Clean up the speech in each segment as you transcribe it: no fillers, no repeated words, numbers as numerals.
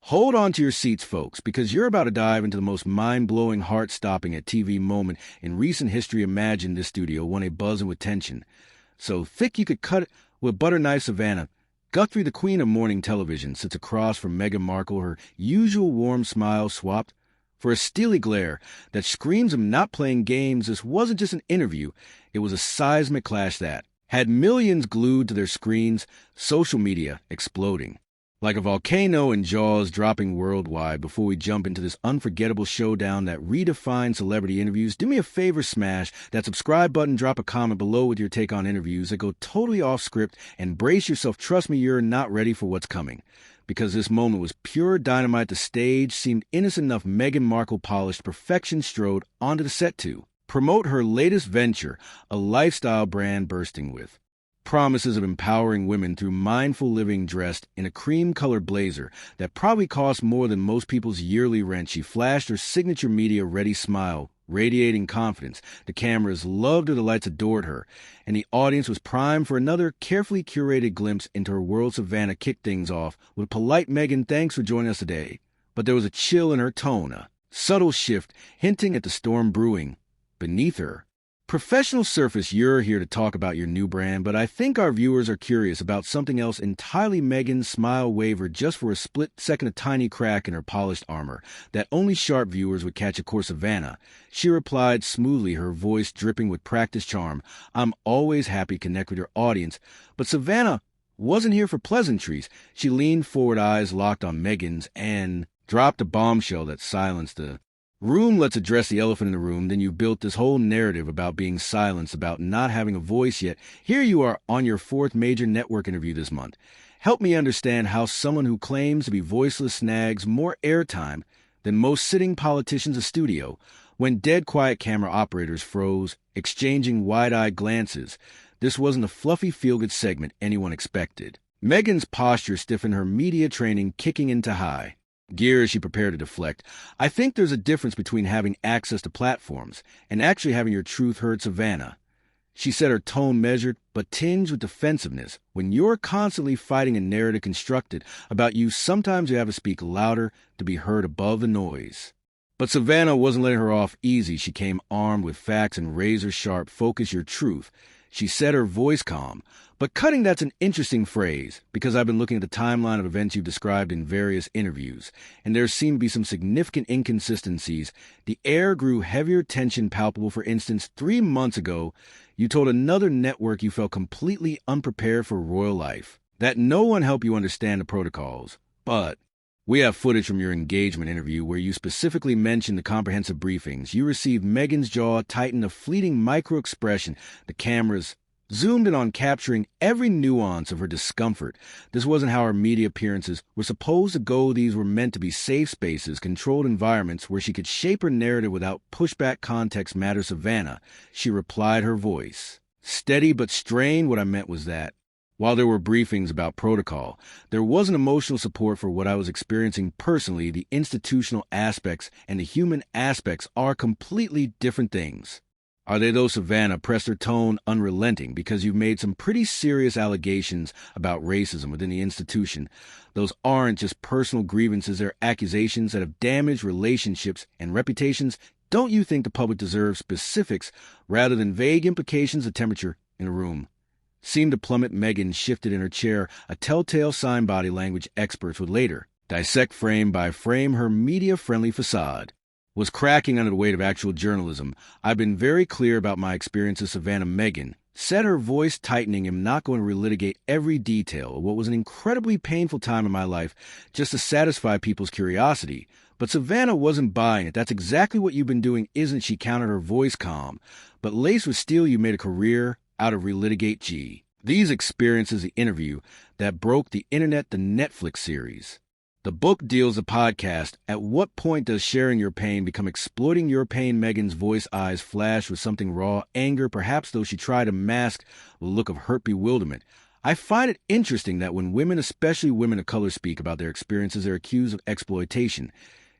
Hold on to your seats, folks, because you're about to dive into the most mind-blowing, heart-stopping at TV moment in recent history. Imagine this studio won a buzzing with tension. So thick you could cut it with butter knife. Savannah Guthrie, the queen of morning television, sits across from Meghan Markle, her usual warm smile swapped for a steely glare that screams of not playing games. This wasn't just an interview, it was a seismic clash that had millions glued to their screens, social media exploding like a volcano and Jaws dropping worldwide. Before we jump into this unforgettable showdown that redefined celebrity interviews, do me a favor, smash that subscribe button, drop a comment below with your take on interviews that go totally off script, and brace yourself. Trust me, you're not ready for what's coming. Because this moment was pure dynamite. The stage seemed innocent enough. Meghan Markle polished perfection strode onto the set to promote her latest venture, a lifestyle brand bursting with promises of empowering women through mindful living. Dressed in a cream-colored blazer that probably cost more than most people's yearly rent, she flashed her signature media-ready smile, radiating confidence. The cameras loved her, the lights adored her, and the audience was primed for another carefully curated glimpse into her world. Savannah kicked things off with a polite "Meghan, thanks for joining us today." But there was a chill in her tone, a subtle shift hinting at the storm brewing beneath her professional surface. You're here to talk about your new brand, but I think our viewers are curious about something else entirely. Meghan's smile wavered just for a split second, a tiny crack in her polished armor that only sharp viewers would catch. Of course, Savannah, she replied smoothly, her voice dripping with practiced charm. "I'm always happy to connect with your audience." But Savannah wasn't here for pleasantries. She leaned forward, eyes locked on Meghan's, and dropped a bombshell that silenced the room. "Let's address the elephant in the room. Then you've built this whole narrative about being silenced, about not having a voice yet. Here you are on your fourth major network interview this month. Help me understand how someone who claims to be voiceless snags more airtime than most sitting politicians. A studio when dead quiet camera operators froze, exchanging wide-eyed glances. This wasn't a fluffy feel-good segment anyone expected. Meghan's posture stiffened, her media training kicking into high gear as she prepared to deflect. "I think there's a difference between having access to platforms and actually having your truth heard, Savannah." She said, her tone measured but tinged with defensiveness. "When you're constantly fighting a narrative constructed about you, sometimes you have to speak louder to be heard above the noise." But Savannah wasn't letting her off easy. She came armed with facts and razor-sharp focus. "Your truth," she said, her voice calm but cutting. "That's an interesting phrase, because I've been looking at the timeline of events you've described in various interviews, and there seem to be some significant inconsistencies." The air grew heavier, tension palpable. "For instance, 3 months ago, you told another network you felt completely unprepared for royal life, that no one helped you understand the protocols. But we have footage from your engagement interview where you specifically mentioned the comprehensive briefings you received." Meghan's jaw tightened, a fleeting micro-expression. The cameras zoomed in on capturing every nuance of her discomfort. This wasn't how her media appearances were supposed to go. These were meant to be safe spaces, controlled environments where she could shape her narrative without pushback. "Context matters, Savannah," she replied, her voice steady but strained. "What I meant was that while there were briefings about protocol, there wasn't emotional support for what I was experiencing personally. The institutional aspects and the human aspects are completely different things." "Are they though?" Savannah pressed her tone unrelenting, "because you've made some pretty serious allegations about racism within the institution. Those aren't just personal grievances, they're accusations that have damaged relationships and reputations. Don't you think the public deserves specifics rather than vague implications?" The temperature in the room seemed to plummet. Meghan shifted in her chair, a telltale sign body language experts would later dissect frame by frame. Her media-friendly facade was cracking under the weight of actual journalism. "I've been very clear about my experiences," Savannah Meghan said, her voice tightening. "I'm not going to relitigate every detail of what was an incredibly painful time in my life just to satisfy people's curiosity." But Savannah wasn't buying it. "That's exactly what you've been doing, isn't it?" She countered, her voice calm but laced with steel. "You made a career out of relitigate these experiences." The interview that broke the internet, the Netflix series, the book deals, the podcast. "At what point does sharing your pain become exploiting your pain?" Meghan's voice eyes flashed with something raw, anger perhaps, though she tried to mask the look of hurt bewilderment. "I find it interesting that when women, especially women of color, speak about their experiences, they're accused of exploitation."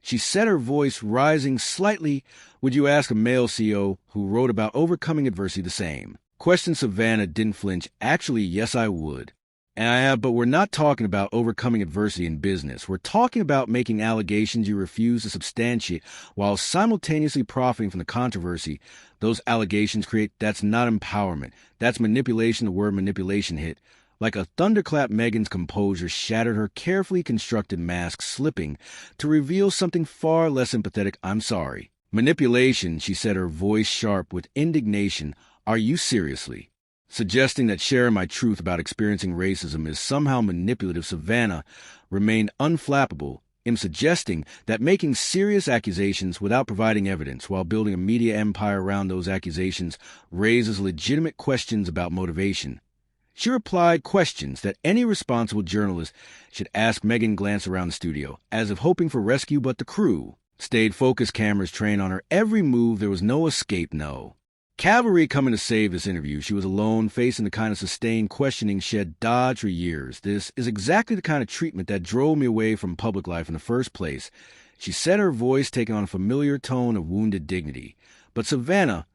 She said, her voice rising slightly. "Would you ask a male CEO who wrote about overcoming adversity the same question?" Savannah didn't flinch. "Actually, yes, I would." But we're not talking about overcoming adversity in business. We're talking about making allegations you refuse to substantiate while simultaneously profiting from the controversy those allegations create. That's not empowerment. That's manipulation. The word manipulation hit. Like a thunderclap, Meghan's composure shattered, her carefully constructed mask slipping to reveal something far less sympathetic. I'm sorry. Manipulation, she said, her voice sharp with indignation. Are you seriously suggesting that sharing my truth about experiencing racism is somehow manipulative? Savannah remained unflappable. I'm suggesting that making serious accusations without providing evidence while building a media empire around those accusations raises legitimate questions about motivation. She replied, questions that any responsible journalist should ask. Meghan glanced around the studio, as if hoping for rescue, but the crew stayed focused, cameras trained on her every move. There was no escape, no cavalry coming to save this interview. She was alone, facing the kind of sustained questioning she had dodged for years. This is exactly the kind of treatment that drove me away from public life in the first place, she said, her voice taking on a familiar tone of wounded dignity. But Savannah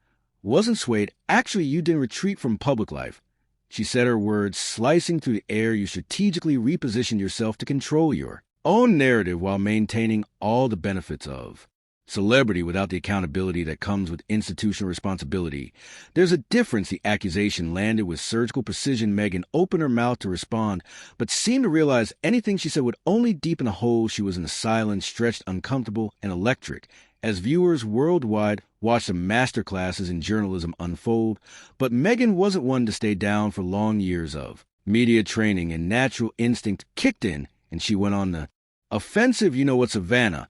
wasn't swayed. Actually, you didn't retreat from public life, she said, her words slicing through the air. You strategically repositioned yourself to control your own narrative while maintaining all the benefits of celebrity without the accountability that comes with institutional responsibility. There's a difference. The accusation landed with surgical precision. Meghan opened her mouth to respond, but seemed to realize anything she said would only deepen the hole she was in. The silence stretched, uncomfortable and electric, as viewers worldwide watched the masterclasses in journalism unfold. But Meghan wasn't one to stay down for long. Years of media training and natural instinct kicked in, and she went on the offensive. You know what, Savannah?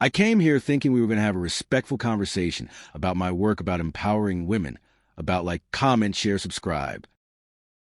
I came here thinking we were going to have a respectful conversation about my work, about empowering women, about comment, share, subscribe.